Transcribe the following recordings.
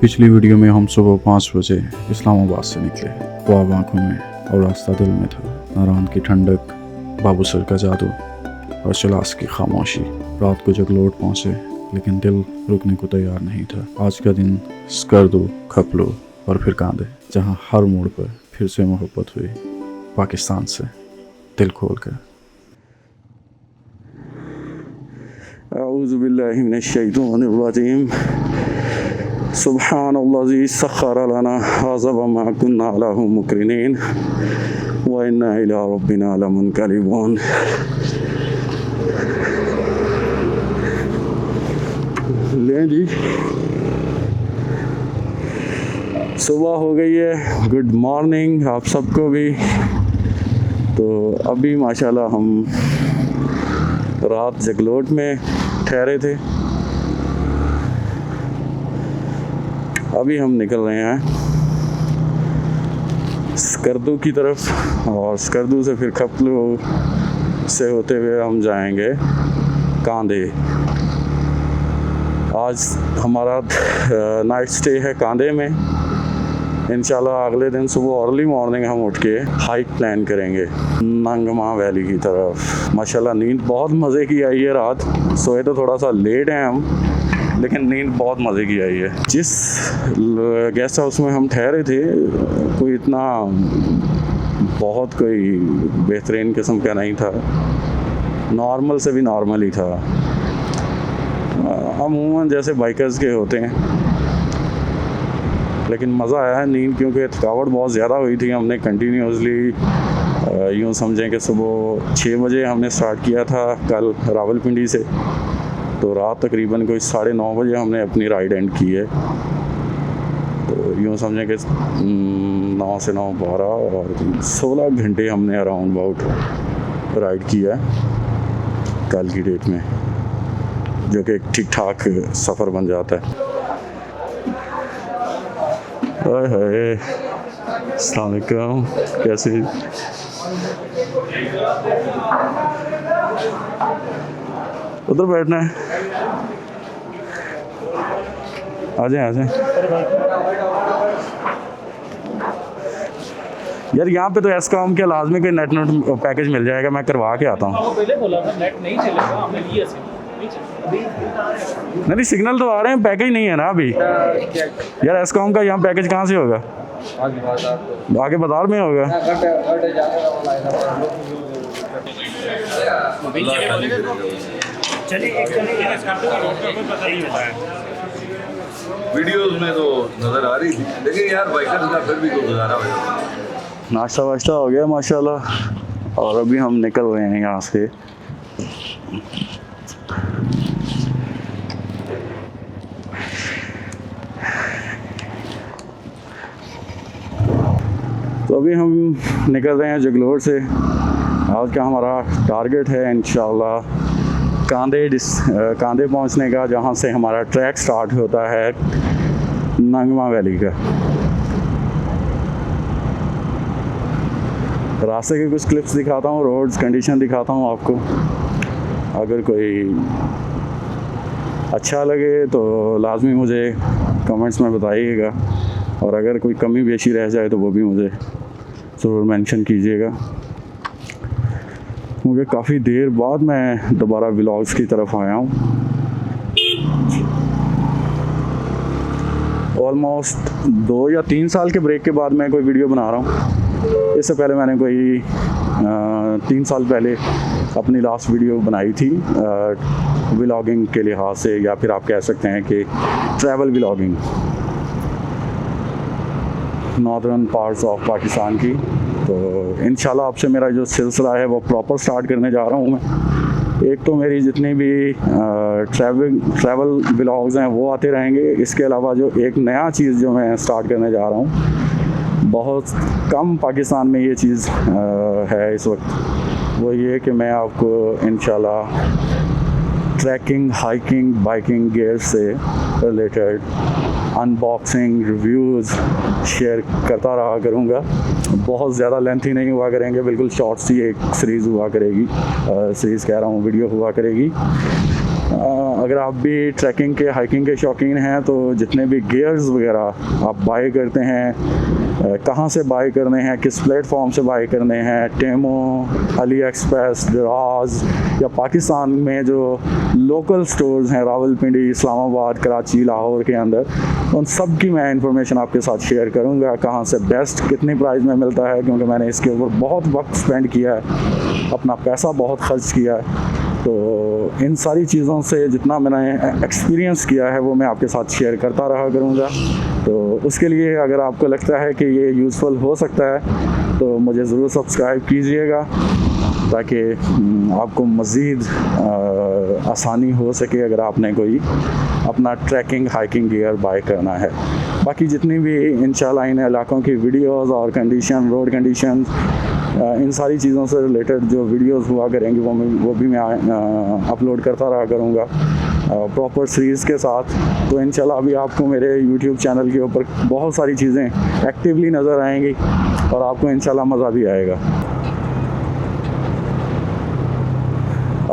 पिछली वीडियो में हम सुबह 5 बजे इस्लामाबाद से निकले। ख्वाब आंखों में और रास्ता दिल में था। नारायण की ठंडक, बाबू सर का जादू और चलास की खामोशी। रात को जगलोट पहुँचे लेकिन दिल रुकने को तैयार नहीं था। आज का दिन स्कर्दू, खपलो और फिर कांदे, जहाँ हर मोड़ पर फिर से मोहब्बत हुई पाकिस्तान से दिल खोल कर। अऊज़ु बिल्लाहि मिनश्शैतानिर रजीम। सुब्हानल्लाज़ी सख्खर लना हाज़ा व मा कुन्ना लहू मुक़रिनीन व इन्ना इला रब्बिना लमुनक़लिबून। लें जी, सुबह हो गई है। गुड मॉर्निंग आप सबको भी। तो अभी माशाल्लाह हम रात जगलोट में ठहरे थे। अभी हम निकल रहे हैं स्कर्दू की तरफ और स्कर्दू से फिर खपलो से होते हुए हम जाएंगे कांदे। आज हमारा नाइट स्टे है कांदे में। इंशाल्लाह अगले दिन सुबह अर्ली मॉर्निंग हम उठ के हाइक प्लान करेंगे नंगमा वैली की तरफ। माशाल्लाह नींद बहुत मज़े की आई है रात। सोए तो थोड़ा सा लेट हैं हम, लेकिन नींद बहुत मज़े की आई है। जिस गेस्ट हाउस में हम ठहरे थे कोई इतना बहुत कोई बेहतरीन किस्म का नहीं था, नॉर्मल से भी नॉर्मल ही था। अमूमन जैसे बाइकर्स के होते हैं, लेकिन मज़ा आया है। नींद क्योंकि थकावट बहुत ज़्यादा हुई थी। हमने कंटिन्यूसली यूँ समझें कि सुबह 6 बजे हमने स्टार्ट किया था कल रावलपिंडी से, तो रात तकरीबन कोई 9:30 बजे हमने अपनी राइड एंड की है। तो यूँ समझें कि 9 से 9 12 और 16 घंटे हमने अराउंड अबाउट राइड किया है कल की डेट में, जो कि एक ठीक ठाक सफ़र बन जाता है। हाय अस्सलाम वालेकुम, कैसे? उधर बैठना है, आ जाए। यार यहाँ पे तो एस्कॉम के लाजमी कोई नेट पैकेज मिल जाएगा, मैं करवा के आता हूँ। पहले बोला था नेट नहीं चलेगा, हमने लिया से नहीं सिग्नल तो आ रहे हैं, पैकेज नहीं है ना अभी। यार एस्कॉम का यहाँ पैकेज कहाँ से होगा? आगे बाजार में होगा। वीडियोस में तो नजर आ रही थी, लेकिन यार बाइकर्स का फिर भी तो गुजारा हो। नाश्ता वाश्ता हो गया माशाल्लाह, और अभी हम निकल रहे हैं यहाँ से। तो अभी हम निकल रहे हैं जगलोट से। आज का हमारा टारगेट है इंशाल्लाह कांदे पहुंचने का, जहां से हमारा ट्रैक स्टार्ट होता है नंगमा वैली का। रास्ते के कुछ क्लिप्स दिखाता हूँ, रोड्स कंडीशन दिखाता हूँ आपको। अगर कोई अच्छा लगे तो लाजमी मुझे कमेंट्स में बताइएगा, और अगर कोई कमी बेशी रह जाए तो वो भी मुझे ज़रूर मेंशन कीजिएगा। मुझे काफ़ी देर बाद मैं दोबारा व्लॉग्स की तरफ आया हूँ। ऑलमोस्ट 2 या 3 साल के ब्रेक के बाद मैं कोई वीडियो बना रहा हूँ। इससे पहले मैंने कोई 3 साल पहले अपनी लास्ट वीडियो बनाई थी व्लॉगिंग के लिहाज से, या फिर आप कह सकते हैं कि travel vlogging, northern parts of Pakistan की। तो इंशाल्लाह आपसे मेरा जो सिलसिला है वो प्रॉपर स्टार्ट करने जा रहा हूँ मैं। एक तो मेरी जितनी भी ट्रैवल व्लॉग्स हैं वो आते रहेंगे। इसके अलावा जो एक नया चीज़ जो मैं स्टार्ट करने जा रहा हूँ, बहुत कम पाकिस्तान में ये चीज़ है इस वक्त, वो ये कि मैं आपको इंशाल्लाह ट्रैकिंग, हाइकिंग, बाइकिंग गियर से रिलेटेड अनबॉक्सिंग, रिव्यूज़ शेयर करता रहा करूँगा। बहुत ज़्यादा लेंथी नहीं हुआ करेंगे, बिल्कुल शॉर्ट सी एक सीरीज़ हुआ करेगी, सीरीज़ कह रहा हूँ, वीडियो हुआ करेगी। अगर आप भी ट्रैकिंग के हाइकिंग के शौकीन हैं तो जितने भी गियर्स वगैरह आप बाय करते हैं, कहाँ से बाय करने हैं, किस प्लेटफॉर्म से बाय करने हैं, टेमो, अली एक्सप्रेस, दराज या पाकिस्तान में जो लोकल स्टोर्स हैं रावलपिंडी, इस्लामाबाद, कराची, लाहौर के अंदर, उन सब की मैं इंफॉर्मेशन आपके साथ शेयर करूंगा। कहाँ से बेस्ट कितनी प्राइस में मिलता है, क्योंकि मैंने इसके ऊपर बहुत वक्त स्पेंड किया है, अपना पैसा बहुत खर्च किया है। तो इन सारी चीज़ों से जितना मैंने एक्सपीरियंस किया है वो मैं आपके साथ शेयर करता रहा करूँगा। तो उसके लिए अगर आपको लगता है कि ये यूज़फुल हो सकता है तो मुझे ज़रूर सब्सक्राइब कीजिएगा, ताकि आपको मज़ीद आसानी हो सके अगर आपने कोई अपना ट्रैकिंग हाइकिंग गियर बाय करना है। बाकी जितनी भी इंशाल्लाह इन इलाकों की वीडियोस और कंडीशन, रोड कंडीशन, इन सारी चीज़ों से रिलेटेड जो वीडियोस हुआ करेंगी वो भी मैं अपलोड करता रहा करूँगा प्रॉपर सीरीज़ के साथ। तो इंशाल्लाह अभी आपको मेरे यूट्यूब चैनल के ऊपर बहुत सारी चीज़ें एक्टिवली नज़र आएंगी और आपको इंशाल्लाह मज़ा भी आएगा।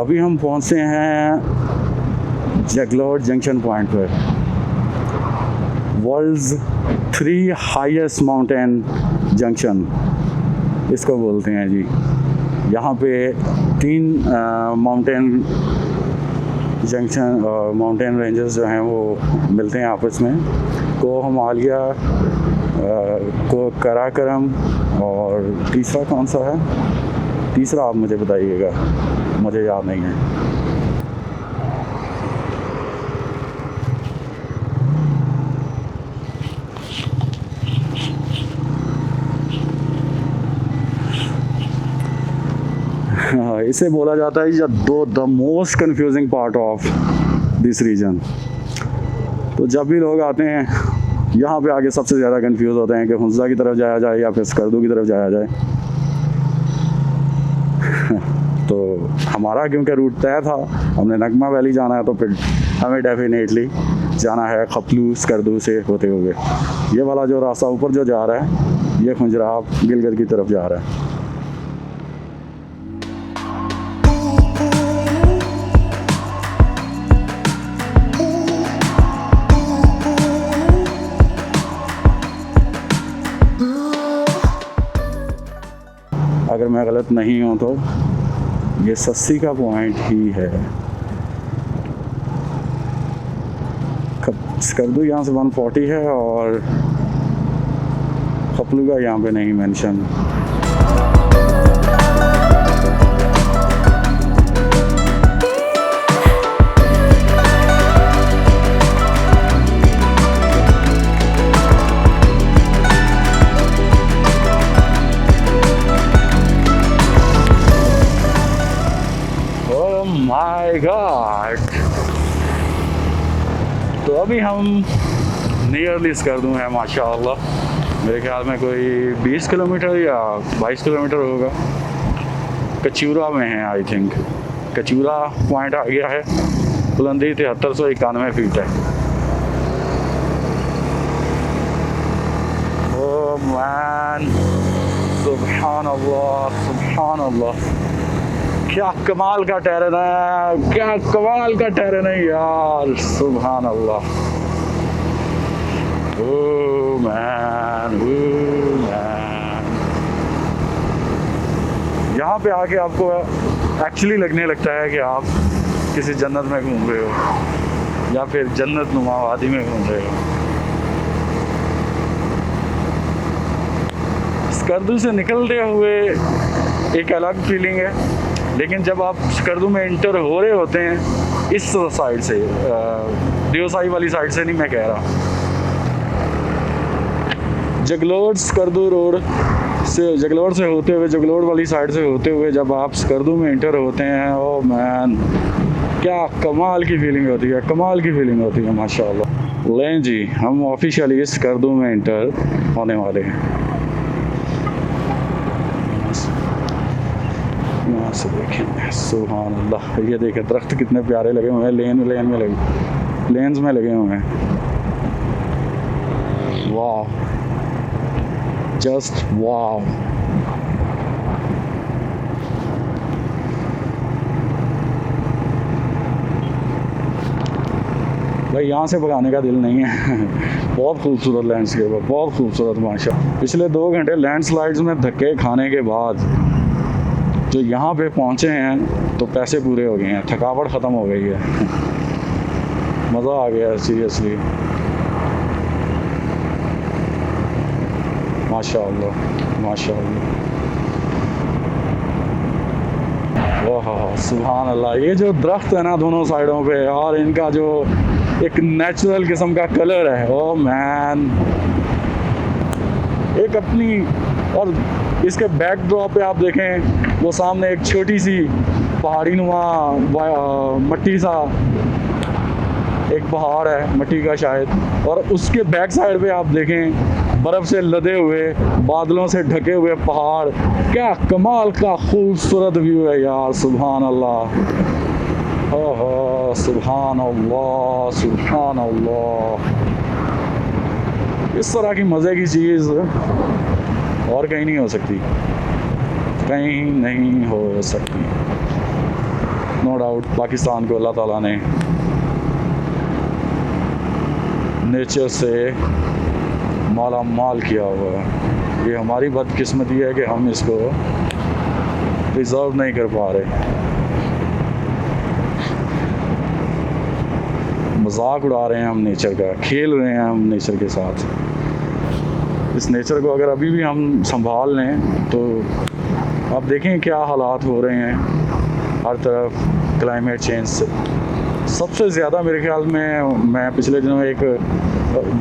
अभी हम पहुँचे हैं जगलोट जंक्शन पॉइंट पर, वर्ल्ड्स 3 हाईएस्ट माउंटेन जंक्शन इसको बोलते हैं जी। यहाँ पे 3 माउंटेन जंक्शन, माउंटेन रेंजेस जो हैं वो मिलते हैं आपस में, को हिमालय, को कराकरम, और तीसरा कौन सा है, तीसरा आप मुझे बताइएगा, मुझे याद नहीं है। इसे बोला जाता है the most confusing part of this region. तो जब भी लोग आते हैं यहाँ पे आके सबसे ज़्यादा कंफ्यूज होते हैं कि हुंज़ा की तरफ जाया जाए या फिर स्कर्दू की तरफ जाया जाए। तो हमारा क्योंकि रूट तय था, हमने नगमा वैली जाना है, तो फिर हमें डेफिनेटली जाना है खपलू स्कर्दू से होते हुए। ये वाला जो रास्ता ऊपर जो जा रहा है ये खुंजराब गिलगित की तरफ जा रहा है। अगर मैं गलत नहीं हूँ तो ये सस्सी का पॉइंट ही है। स्कर्दू यहाँ से 140 है और खपलू का यहाँ पे नहीं मेंशन। My God. तो अभी हम नियरली स्कर्दू हैं माशाअल्लाह। मेरे ख्याल में कोई 20 किलोमीटर या 22 किलोमीटर होगा। कचूरा में है, आई थिंक कचूरा पॉइंट आ गया है। बुलंदी 7391 फीट है। ओह मैन, सुभान अल्लाह, सुभान अल्लाह, क्या कमाल का टेरेन है, क्या कमाल का टेरेन है यार, सुभान अल्लाह। Oh man, oh man. यहाँ पे आके आपको एक्चुअली लगने लगता है कि आप किसी जन्नत में घूम रहे हो या फिर जन्नत नुमा वादी में घूम रहे हो। स्कर्दू से निकलते हुए एक अलग फीलिंग है, लेकिन जब आप स्कर्दू में इंटर हो रहे होते हैं इस साइड से, देवसाई वाली साइड से नहीं मैं कह रहा, जगलोट स्कर्दू रोड से, जगलोट से होते हुए, जगलोट वाली साइड से होते हुए जब आप स्कर्दू में इंटर होते हैं, ओ मैन, क्या कमाल की फीलिंग होती है, कमाल की फीलिंग होती है माशाल्लाह। लें जी, हम ऑफिशियली स्कर्दू में इंटर होने वाले हैं। यहाँ से देखें, सुभान अल्लाह, ये देखें दरख्त कितने प्यारे लगे हुए हैं, लेन में लगे, लेन्स में लगे हुए हैं। वाह, जस्ट वाह। भाई यहाँ से भगाने का दिल नहीं है। बहुत खूबसूरत लैंडस्केप है, बहुत खूबसूरत माशा। पिछले 2 घंटे लैंडस्लाइड्स में धक्के खाने के बाद जो यहाँ पे पहुँचे हैं तो पैसे पूरे हो गए हैं, थकावट ख़त्म हो गई है। मज़ा आ गया सीरियसली, माशाअल्लाह माशाअल्लाह। ओह सुभान अल्लाह। ये जो दरख्त है ना दोनों साइडों पे, और इनका जो एक नेचुरल किस्म का कलर है, ओ मैन, एक अपनी। और इसके बैकड्रॉप पे आप देखें वो सामने एक छोटी सी पहाड़ी नुमा मट्टी सा एक पहाड़ है, मट्टी का शायद, और उसके बैक साइड पे आप देखें बर्फ़ से लदे हुए, बादलों से ढके हुए पहाड़। क्या कमाल का खूबसूरत व्यू है यार, सुभान अल्लाह। ओह सुभान अल्लाह सुभान अल्लाह। इस तरह की मज़े की चीज़ और कहीं नहीं हो सकती, कहीं नहीं हो सकती। नो डाउट पाकिस्तान को अल्लाह ताला ने नेचर से माला माल किया हुआ है। ये हमारी बदकिस्मती है कि हम इसको रिज़र्व नहीं कर पा रहे। मजाक उड़ा रहे हैं हम नेचर का, खेल रहे हैं हम नेचर के साथ। इस नेचर को अगर अभी भी हम संभाल लें तो आप देखें क्या हालात हो रहे हैं हर तरफ क्लाइमेट चेंज से। सबसे ज़्यादा मेरे ख्याल में, मैं पिछले दिनों एक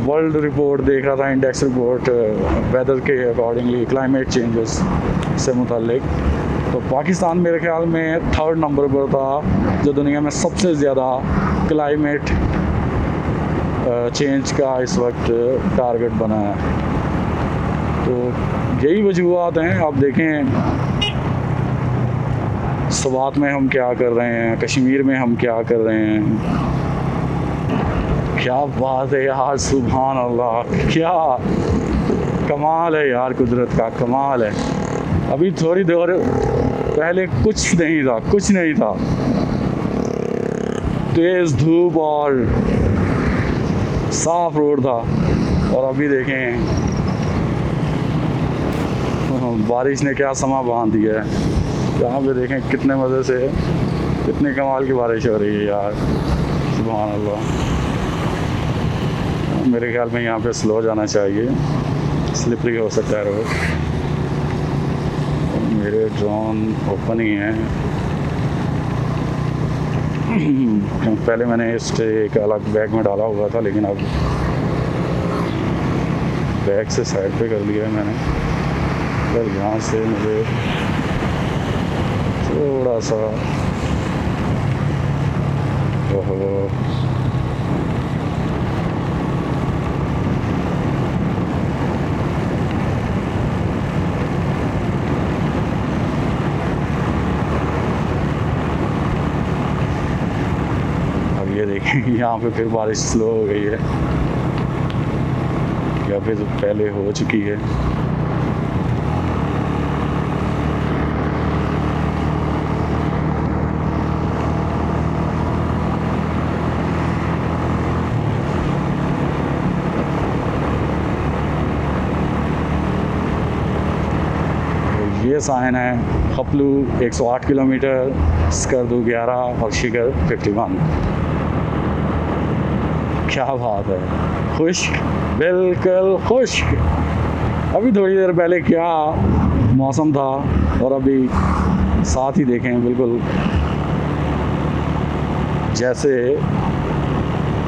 वर्ल्ड रिपोर्ट देख रहा था, इंडेक्स रिपोर्ट वेदर के अकॉर्डिंगली क्लाइमेट चेंजेस से मुतालिक, तो पाकिस्तान मेरे ख्याल में 3rd नंबर पर था जो दुनिया में सबसे ज़्यादा क्लाइमेट चेंज का इस वक्त टारगेट बना है। तो यही वजूहत हैं। आप देखें स्वात में हम क्या कर रहे हैं, कश्मीर में हम क्या कर रहे हैं। क्या बात है यार, सुभान अल्लाह, क्या कमाल है यार, कुदरत का कमाल है। अभी थोड़ी देर पहले कुछ नहीं था, कुछ नहीं था, तेज़ धूप और साफ रोड था, और अभी देखें बारिश ने क्या समा बांध दिया है। यहाँ पे देखें कितने मज़े से, कितने कमाल की बारिश हो रही है यार, सुभान अल्लाह। मेरे ख्याल में यहाँ पे स्लो जाना चाहिए, स्लिपरी हो सकता है रोड। मेरे ड्रोन ओपन ही हैं। पहले मैंने इससे एक अलग बैग में डाला हुआ था, लेकिन अब बैग से साइड पे कर लिया है मैंने। पर यहाँ से मुझे थोड़ा सा अब ये देखें यहाँ पे फिर बारिश स्लो हो गई है, या फिर पहले हो चुकी है। ये साइन है खपलू 108 किलोमीटर, स्कर्दू 11 और शिकर 51। क्या बात है, खुश्क, बिल्कुल खुश्क। अभी थोड़ी देर पहले क्या मौसम था, और अभी साथ ही देखें बिल्कुल जैसे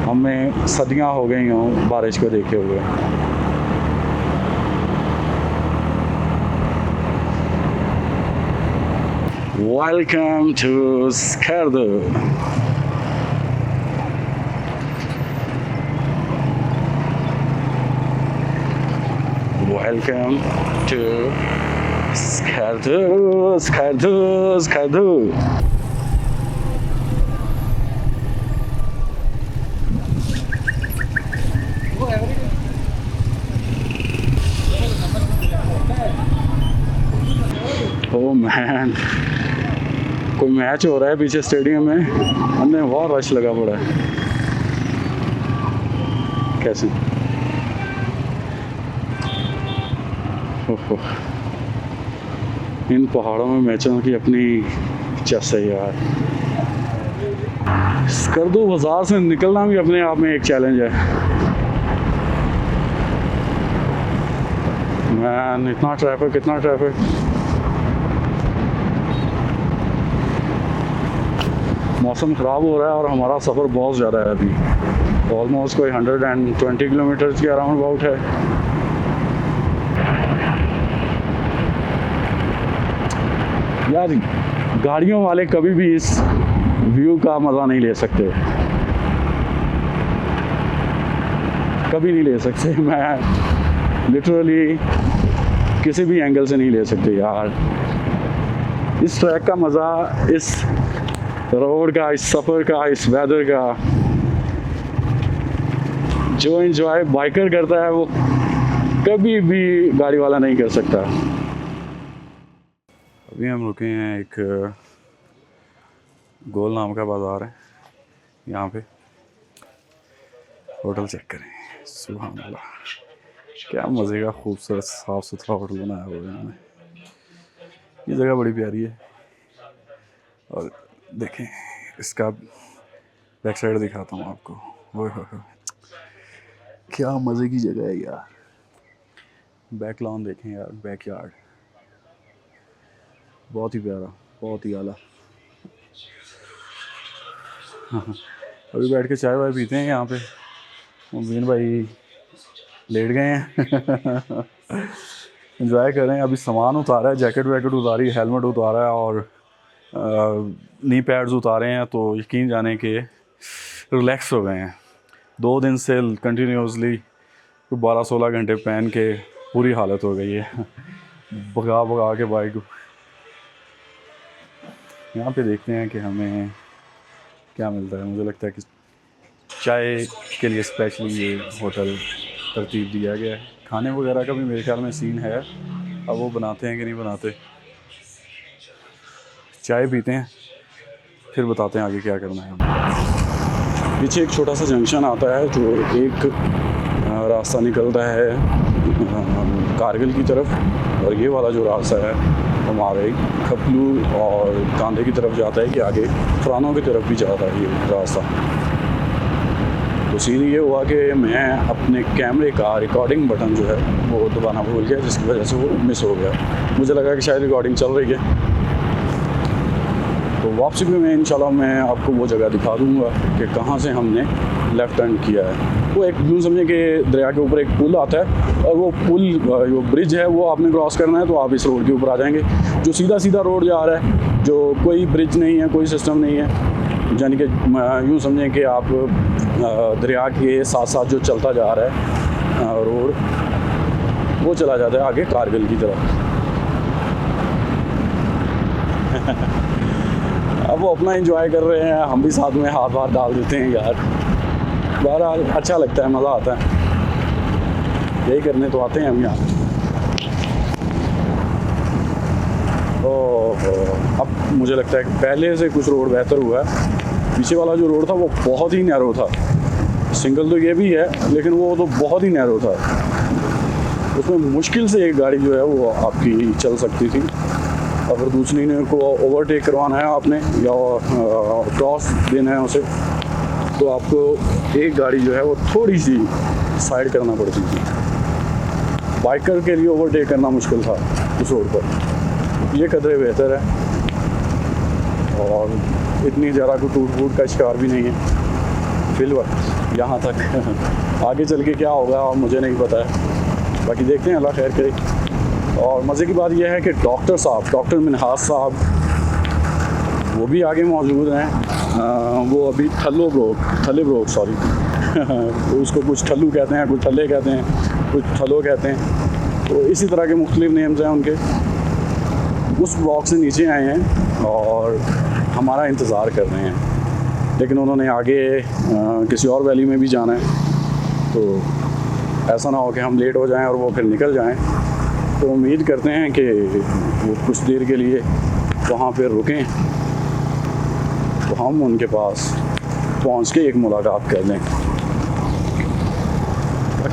हमें सदियां हो गई हों बारिश को देखे हुए। Welcome to Skardu. Welcome to Skardu, Skardu, Skardu. Oh man. कोई मैच हो रहा है पीछे स्टेडियम में, अंदर बहुत रश लगा पड़ा है। कैसे ओहो, इन पहाड़ों में मैचों की अपनी चस है यार। स्कर्दू बाज़ार से निकलना भी अपने आप में एक चैलेंज है। मैन, इतना ट्रैफिक। मौसम ख़राब हो रहा है और हमारा सफ़र बहुत ज़्यादा है अभी, ऑलमोस्ट कोई 120 किलोमीटर के अराउंड अबाउट है। यार गाड़ियों वाले कभी भी इस व्यू का मज़ा नहीं ले सकते, कभी नहीं ले सकते। मैं लिटरली किसी भी एंगल से नहीं ले सकते यार। इस ट्रैक का मज़ा, इस रोड का, इस सफ़र का, इस वेदर का जो एंजॉय बाइकर करता है वो कभी भी गाड़ी वाला नहीं कर सकता। अभी हम रुके हैं, एक गोल नाम का बाज़ार है, यहाँ पे होटल चेक करें। सुभान अल्लाह, क्या मज़े का खूबसूरत साफ़ सुथरा होटल बनाया हुआ है इन्होंने। ये जगह बड़ी प्यारी है। और देखें, इसका बैक साइड दिखाता हूँ आपको। ओह हो, क्या मज़े की जगह है यार। बैक लॉन देखें यार, बैक यार्ड बहुत ही प्यारा, बहुत ही आला। अभी बैठ के चाय वाय पीते हैं यहाँ पे। मुबीन भाई लेट गए हैं। एंजॉय कर रहे हैं। अभी सामान उतारा है, जैकेट वैकेट उतारी, हेलमेट उतारा है और नी पैड्स उतारे हैं, तो यकीन जाने के रिलैक्स हो गए हैं। 2 दिन से कंटिन्यूसली 12-16 घंटे पहन के पूरी हालत हो गई है, भगा के बाइक। यहाँ पे देखते हैं कि हमें क्या मिलता है। मुझे लगता है कि चाय के लिए स्पेशली ये होटल तरतीब दिया गया है। खाने वगैरह का भी मेरे ख्याल में सीन है, अब वो बनाते हैं कि नहीं बनाते। चाय पीते हैं, फिर बताते हैं आगे क्या करना है हमें। पीछे एक छोटा सा जंक्शन आता है, जो एक रास्ता निकलता है कारगिल की तरफ, और ये वाला जो रास्ता है हमारे खपलू और कांधे की तरफ जाता है, कि आगे फरानों की तरफ भी जाता है ये रास्ता। तो सीन ये हुआ कि मैं अपने कैमरे का रिकॉर्डिंग बटन जो है वो दबाना भूल गया, जिसकी वजह से वो मिस हो गया। मुझे लगा कि शायद रिकॉर्डिंग चल रही है। तो वापसी में मैं इंशाल्लाह मैं आपको वो जगह दिखा दूँगा कि कहाँ से हमने लेफ़्ट टर्न किया है। वो एक यूँ समझे कि दरिया के ऊपर एक पुल आता है, और वो पुल जो ब्रिज है वो आपने क्रॉस करना है, तो आप इस रोड के ऊपर आ जाएंगे। जो सीधा रोड जा रहा है, जो कोई ब्रिज नहीं है, कोई सिस्टम नहीं है, यानी कि यूँ समझें कि आप दरिया के साथ साथ जो चलता जा रहा है रोड, वो चला जाता है आगे कारगिल की तरफ। अब वो अपना एंजॉय कर रहे हैं, हम भी साथ में हाथ डाल देते हैं यार। बहरहाल अच्छा लगता है, मज़ा आता है, यही करने तो आते हैं हम यहाँ। अब मुझे लगता है कि पहले से कुछ रोड बेहतर हुआ है। पीछे वाला जो रोड था वो बहुत ही नैरो था, सिंगल तो ये भी है, लेकिन वो तो बहुत ही नैरो था। उसमें मुश्किल से एक गाड़ी जो है वो आपकी चल सकती थी। अगर दूसरी ने को ओवरटेक करवाना है आपने, या क्रॉस देना है उसे, तो आपको एक गाड़ी जो है वो थोड़ी सी साइड करना पड़ती थी। बाइकर के लिए ओवरटेक करना मुश्किल था उस रोड पर। ये कदरे बेहतर है, और इतनी ज़्यादा कोई टूट फूट का शिकार भी नहीं है फिलहाल यहाँ तक। आगे चल के क्या होगा और मुझे नहीं पता है, बाकी देखते हैं, अल्लाह खैर करे। और मज़े की बात यह है कि डॉक्टर मिनहास साहब वो भी आगे मौजूद हैं। वो अभी थल्ले ब्रोक सॉरी उसको कुछ ठल्लू कहते हैं, कुछ थल्ले कहते हैं, कुछ थलो कहते हैं, तो इसी तरह के मुख्तलिफ नेम्स हैं उनके। उस ब्लॉक से नीचे आए हैं और हमारा इंतज़ार कर रहे हैं, लेकिन उन्होंने आगे किसी और वैली में भी जाना है, तो ऐसा ना हो कि हम लेट हो जाएं और वो फिर निकल जाएं। तो उम्मीद करते हैं कि वो कुछ देर के लिए वहाँ पर रुकें, तो हम उनके पास पहुँच के एक मुलाकात कर लें।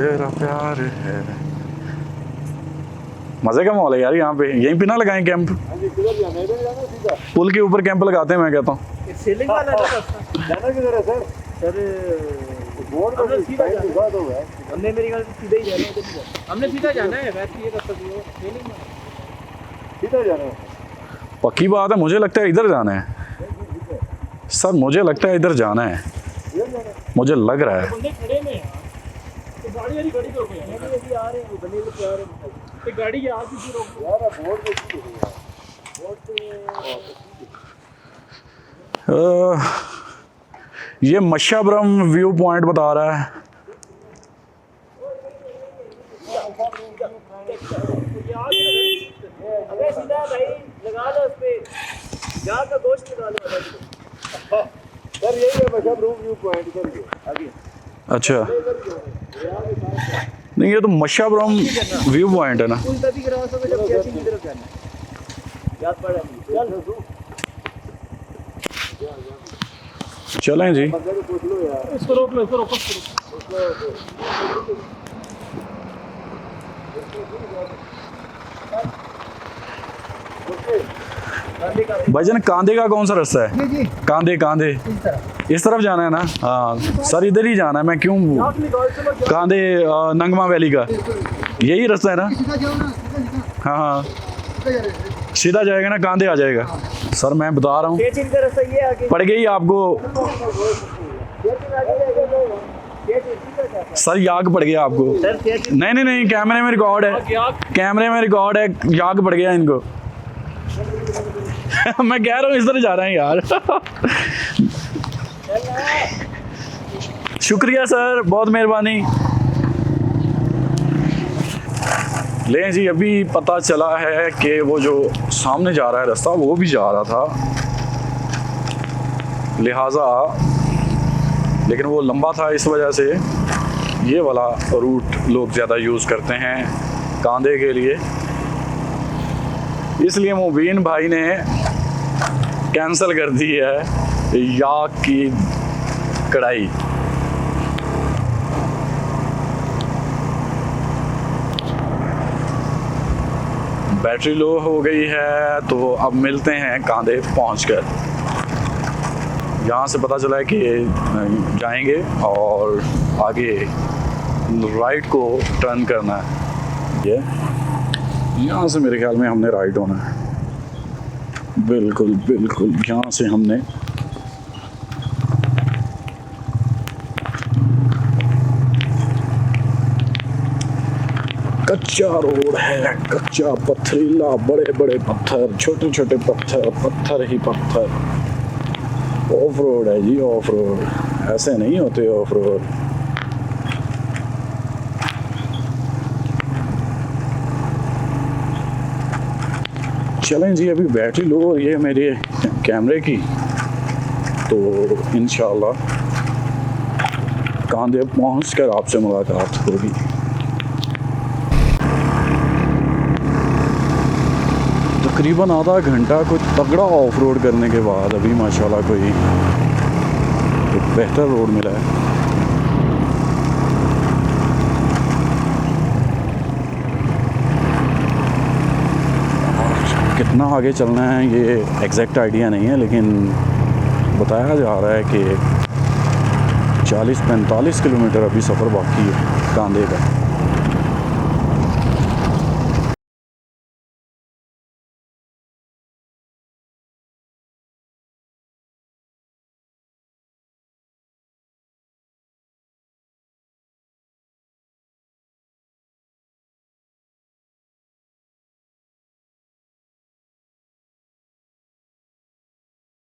तेरा प्यार है। मजे का माहौल है यार यहाँ पे। यहीं पे ना लगाएं कैंप, पुल के ऊपर कैंप लगाते हैं मैं कहता हूँ। सेलिंग वाला जाना किधर है सर? सर बोर्ड हमने पर सीधा जाना लिखा तो है। हमने मेरी गल सीधा ही जाना है, हमने सीधा जाना है वैसे ये कब तक ये सेलिंग में किधर जाना है? पक्की बात है, मुझे लगता है इधर जाना है सर, मुझे लगता है इधर जाना है, मुझे लग रहा है। बंदे खड़े में यार, तो गाड़ी वाली गाड़ी तो अभी आ रहे हैं, बंदे लोग आ रहे हैं, तो गाड़ी यहाँ से रोक यार बोर्ड पे की है यार? बोर्ड पे ये मशाब्रम व्यू पॉइंट बता रहा है। अबे सीधा भाई लगा लो उस पे यहाँ का गोश्त लगा लो। सर यही है मशहूर रूम व्यू पॉइंट इधर ही है। आगे अच्छा नहीं, ये तो मशाब्रम व्यू पॉइंट है ना। पुल तभी गिरा सो जब कैसी की तरफ जाना है। याद पड़ा चल चलें जी। पूछ लो यार। इसको रोक लो, इसको रोको, इसको रोको। भाईजान कांधे का कौन सा रास्ता है? कांधे कांधे इस तरफ जाना है ना? हाँ सर इधर ही जाना है, मैं क्यों कांधे नंगमा वैली का यही रास्ता है ना? हाँ हाँ सीधा जाएगा ना, कांधे आ जाएगा। सर मैं बता रहा हूँ, पड़ गई आपको सर, याग पड़ गया आपको। नहीं नहीं नहीं, कैमरे में रिकॉर्ड है, कैमरे में रिकॉर्ड है, याग पड़ गया इनको। मैं कह रहा हूँ इस तरह जा रहे हैं यार। शुक्रिया सर, बहुत मेहरबानी। ले जी, अभी पता चला है कि वो जो सामने जा रहा है रास्ता वो भी जा रहा था, लिहाजा लेकिन वो लंबा था, इस वजह से ये वाला रूट लोग ज़्यादा यूज़ करते हैं कांधे के लिए। इसलिए मुबीन भाई ने कैंसिल कर दी है याक की कढ़ाई। बैटरी लो हो गई है, तो अब मिलते हैं कांधे पहुंचकर। यहाँ से पता चला है कि जाएंगे और आगे राइट को टर्न करना है। ये यहाँ से मेरे ख्याल में हमने राइट होना है। बिल्कुल बिल्कुल, यहाँ से हमने कच्चा रोड है, कच्चा पथरीला, बड़े बड़े पत्थर, छोटे छोटे पत्थर, पत्थर ही पत्थर। ऑफ रोड है जी, ऑफ रोड, ऐसे नहीं होते ऑफ रोड। चलें जी, अभी बैटरी लो और ये मेरे कैमरे की, तो इंशाल्लाह कांधे पहुंच कर आपसे मुलाकात होगी। तकरीबन आधा घंटा कुछ तगड़ा ऑफ रोड करने के बाद अभी माशाल्लाह कोई एक बेहतर रोड मिला है। कितना आगे चलना है ये एग्जैक्ट आइडिया नहीं है, लेकिन बताया जा रहा है कि 40-45 किलोमीटर अभी सफ़र बाकी है कांधे का।